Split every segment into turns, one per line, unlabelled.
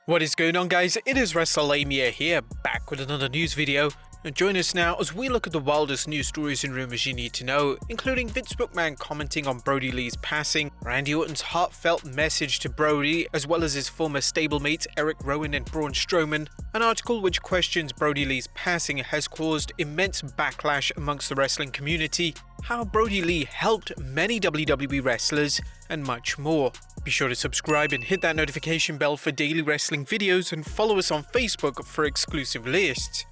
What is going on, guys? It is Wrestlelamia here, back with another news video. And join us now as we look at the wildest news stories and rumors you need to know, including Vince McMahon commenting on Brodie Lee's passing, Randy Orton's heartfelt message to Brodie, as well as his former stablemates Eric Rowan and Braun Strowman, an article which questions Brodie Lee's passing has caused immense backlash amongst the wrestling community, how Brodie Lee helped many WWE wrestlers, and much more. Be sure to subscribe and hit that notification bell for daily wrestling videos, and follow us on Facebook for exclusive lists.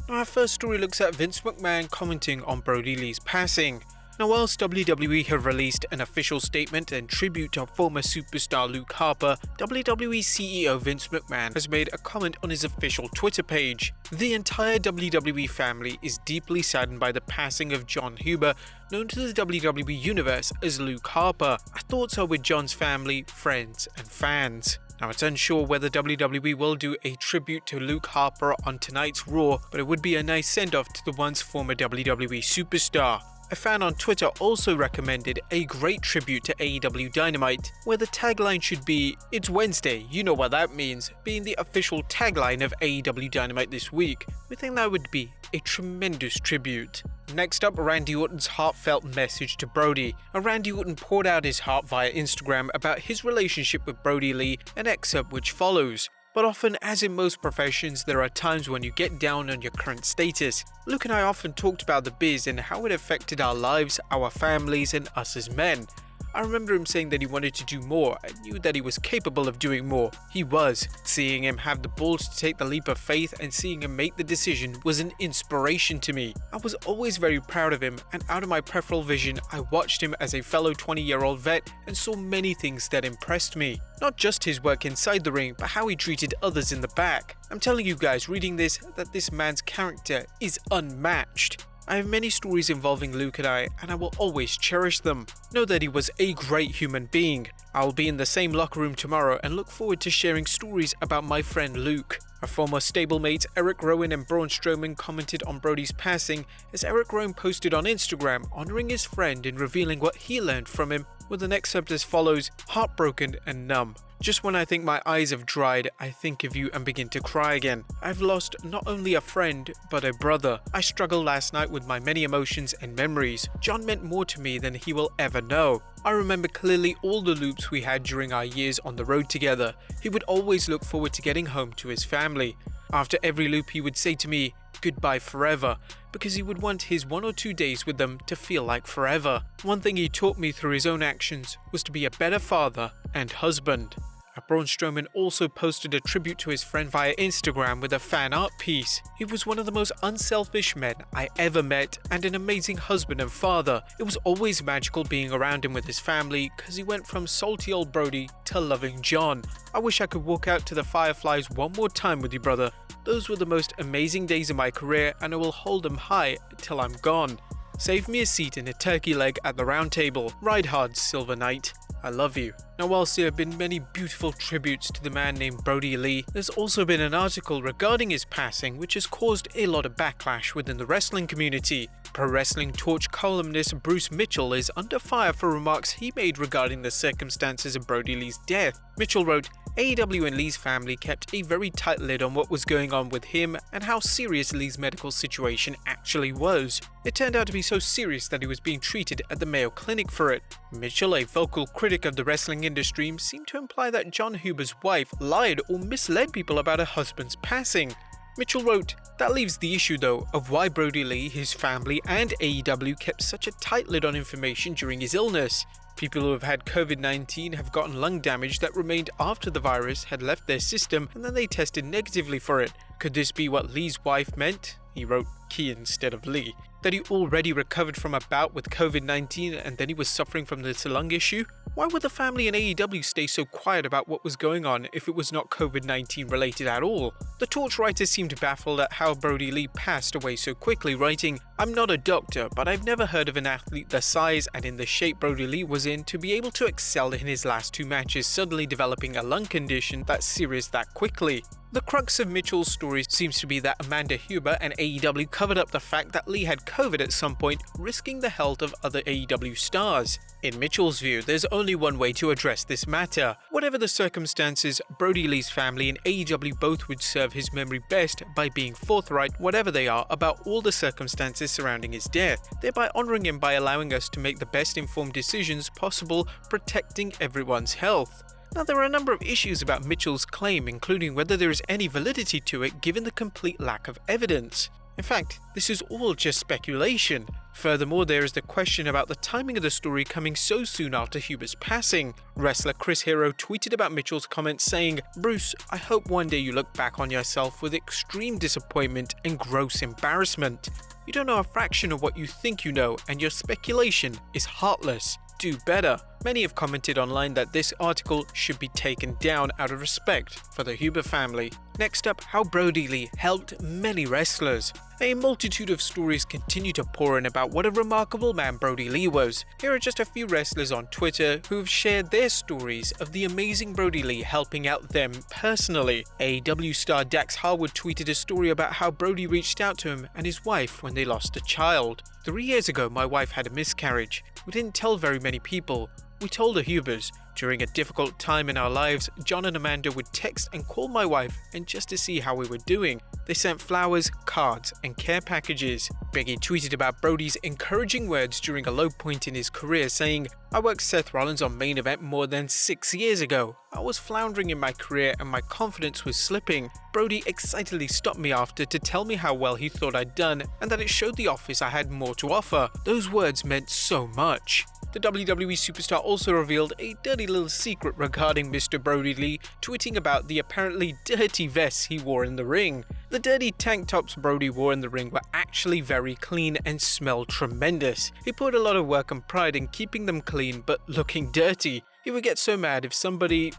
Our first story looks at Vince McMahon commenting on Brodie Lee's passing. Now, whilst WWE have released an official statement and tribute to former superstar Luke Harper, WWE CEO Vince McMahon has made a comment on his official Twitter page. The entire WWE family is deeply saddened by the passing of Jon Huber, known to the WWE Universe as Luke Harper. Our thoughts are with Jon's family, friends, and fans. Now, it's unsure whether WWE will do a tribute to Luke Harper on tonight's Raw, but it would be a nice send-off to the once former WWE superstar. A fan on Twitter also recommended a great tribute to AEW Dynamite, where the tagline should be, "It's Wednesday, you know what that means," being the official tagline of AEW Dynamite this week. We think that would be a tremendous tribute. Next up, Randy Orton's heartfelt message to Brodie. Randy Orton poured out his heart via Instagram about his relationship with Brodie Lee, an excerpt which follows. But often, as in most professions, there are times when you get down on your current status. Luke and I often talked about the biz and how it affected our lives, our families, and us as men. I remember him saying that he wanted to do more and knew that he was capable of doing more. He was. Seeing him have the balls to take the leap of faith and seeing him make the decision was an inspiration to me. I was always very proud of him, and out of my peripheral vision, I watched him as a fellow 20-year-old vet and saw many things that impressed me. Not just his work inside the ring, but how he treated others in the back. I'm telling you guys reading this that this man's character is unmatched. I have many stories involving Luke and I will always cherish them. Know that he was a great human being. I will be in the same locker room tomorrow and look forward to sharing stories about my friend Luke. Our former stablemates Eric Rowan and Braun Strowman commented on Brodie's passing, as Eric Rowan posted on Instagram honoring his friend and revealing what he learned from him, with an excerpt as follows: "Heartbroken and numb. Just when I think my eyes have dried, I think of you and begin to cry again. I've lost not only a friend, but a brother. I struggled last night with my many emotions and memories. Jon meant more to me than he will ever know. I remember clearly all the loops we had during our years on the road together. He would always look forward to getting home to his family. After every loop he would say to me, 'Goodbye forever,' because he would want his 1 or 2 days with them to feel like forever. One thing he taught me through his own actions was to be a better father and husband." Braun Strowman also posted a tribute to his friend via Instagram with a fan art piece. "He was one of the most unselfish men I ever met and an amazing husband and father. It was always magical being around him with his family because he went from salty old Brodie to loving Jon. I wish I could walk out to the Fireflies one more time with you, brother. Those were the most amazing days of my career and I will hold them high till I'm gone. Save me a seat and a turkey leg at the round table. Ride hard, Silver Knight. I love you." Now, whilst there have been many beautiful tributes to the man named Brodie Lee, there's also been an article regarding his passing which has caused a lot of backlash within the wrestling community. Pro Wrestling Torch columnist Bruce Mitchell is under fire for remarks he made regarding the circumstances of Brodie Lee's death. Mitchell wrote, "AEW and Lee's family kept a very tight lid on what was going on with him and how serious Lee's medical situation actually was. It turned out to be so serious that he was being treated at the Mayo Clinic for it." Mitchell, a vocal critic of the wrestling industry, seemed to imply that Jon Huber's wife lied or misled people about her husband's passing. Mitchell wrote, "That leaves the issue though of why Brodie Lee, his family and AEW kept such a tight lid on information during his illness. People who have had COVID-19 have gotten lung damage that remained after the virus had left their system and then they tested negatively for it. Could this be what Lee's wife meant?" He wrote Key instead of Lee. "That he already recovered from a bout with COVID-19 and then he was suffering from this lung issue? Why would the family and AEW stay so quiet about what was going on if it was not COVID-19 related at all?" The Torch writer seemed baffled at how Brodie Lee passed away so quickly, writing, "I'm not a doctor, but I've never heard of an athlete the size and in the shape Brodie Lee was in to be able to excel in his last 2 matches suddenly developing a lung condition that's serious that quickly." The crux of Mitchell's story seems to be that Amanda Huber, an AEW covered up the fact that Lee had COVID at some point, risking the health of other AEW stars. In Mitchell's view, there's only one way to address this matter. Whatever the circumstances, Brodie Lee's family and AEW both would serve his memory best by being forthright, whatever they are, about all the circumstances surrounding his death, thereby honoring him by allowing us to make the best informed decisions possible, protecting everyone's health. Now, there are a number of issues about Mitchell's claim, including whether there is any validity to it given the complete lack of evidence. In fact, this is all just speculation. Furthermore, there is the question about the timing of the story coming so soon after Huber's passing. Wrestler Chris Hero tweeted about Mitchell's comments saying, "Bruce, I hope one day you look back on yourself with extreme disappointment and gross embarrassment. You don't know a fraction of what you think you know, and your speculation is heartless. Do better." Many have commented online that this article should be taken down out of respect for the Huber family. Next up, how Brodie Lee helped many wrestlers. A multitude of stories continue to pour in about what a remarkable man Brodie Lee was. Here are just a few wrestlers on Twitter who have shared their stories of the amazing Brodie Lee helping out them personally. AEW star Dax Harwood tweeted a story about how Brodie reached out to him and his wife when they lost a child. 3 years ago, my wife had a miscarriage. We didn't tell very many people. We told the Hubers. During a difficult time in our lives, John and Amanda would text and call my wife and just to see how we were doing. They sent flowers, cards, and care packages. Biggie tweeted about Brodie's encouraging words during a low point in his career, saying, "I worked Seth Rollins on Main Event more than 6 years ago. I was floundering in my career and my confidence was slipping. Brodie excitedly stopped me after to tell me how well he thought I'd done and that it showed the office I had more to offer. Those words meant so much." The WWE superstar also revealed a dirty little secret regarding Mr. Brodie Lee, tweeting about the apparently dirty vests he wore in the ring. The dirty tank tops Brodie wore in the ring were actually very clean and smelled tremendous. He put a lot of work and pride in keeping them clean but looking dirty. He would get so mad if somebody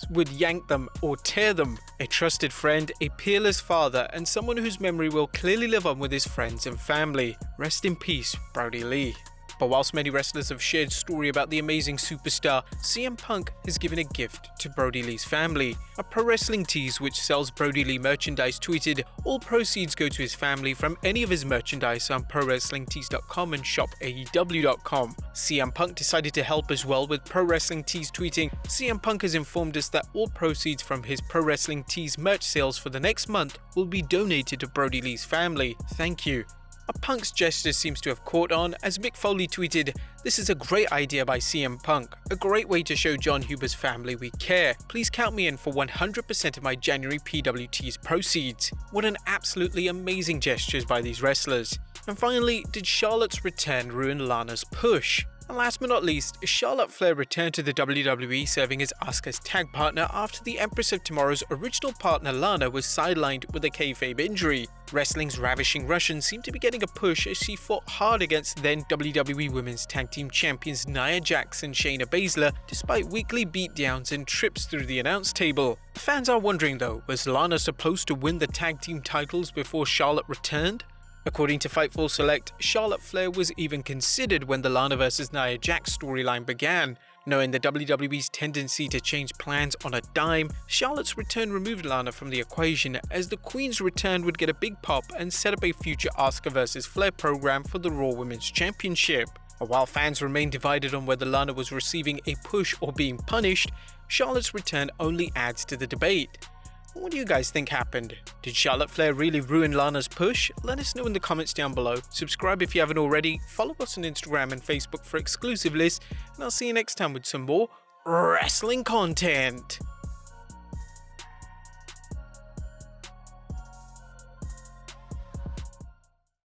would yank them or tear them. A trusted friend, a peerless father, and someone whose memory will clearly live on with his friends and family. Rest in peace, Brodie Lee. But whilst many wrestlers have shared story about the amazing superstar, CM Punk has given a gift to Brodie Lee's family. A Pro Wrestling Tees which sells Brodie Lee merchandise tweeted, "All proceeds go to his family from any of his merchandise on ProWrestlingTees.com and ShopAEW.com. CM Punk decided to help as well, with Pro Wrestling Tees tweeting, "CM Punk has informed us that all proceeds from his Pro Wrestling Tees merch sales for the next month will be donated to Brodie Lee's family. Thank you." A Punk's gesture seems to have caught on, as Mick Foley tweeted, "This is a great idea by CM Punk. A great way to show John Huber's family we care. Please count me in for 100% of my January PWT's proceeds." What an absolutely amazing gestures by these wrestlers. And finally, did Charlotte's return ruin Lana's push? And last but not least, Charlotte Flair returned to the WWE, serving as Asuka's tag partner after the Empress of Tomorrow's original partner Lana was sidelined with a kayfabe injury. Wrestling's ravishing Russian seemed to be getting a push as she fought hard against then WWE Women's Tag Team Champions Nia Jax and Shayna Baszler, despite weekly beatdowns and trips through the announce table. Fans are wondering though, was Lana supposed to win the tag team titles before Charlotte returned? According to Fightful Select, Charlotte Flair was even considered when the Lana vs Nia Jax storyline began. Knowing the WWE's tendency to change plans on a dime, Charlotte's return removed Lana from the equation, as the Queen's return would get a big pop and set up a future Asuka vs Flair program for the Raw Women's Championship. While fans remain divided on whether Lana was receiving a push or being punished, Charlotte's return only adds to the debate. What do you guys think happened? Did Charlotte Flair really ruin Lana's push? Let us know in the comments down below. Subscribe if you haven't already, follow us on Instagram and Facebook for exclusive lists, and I'll see you next time with some more wrestling content.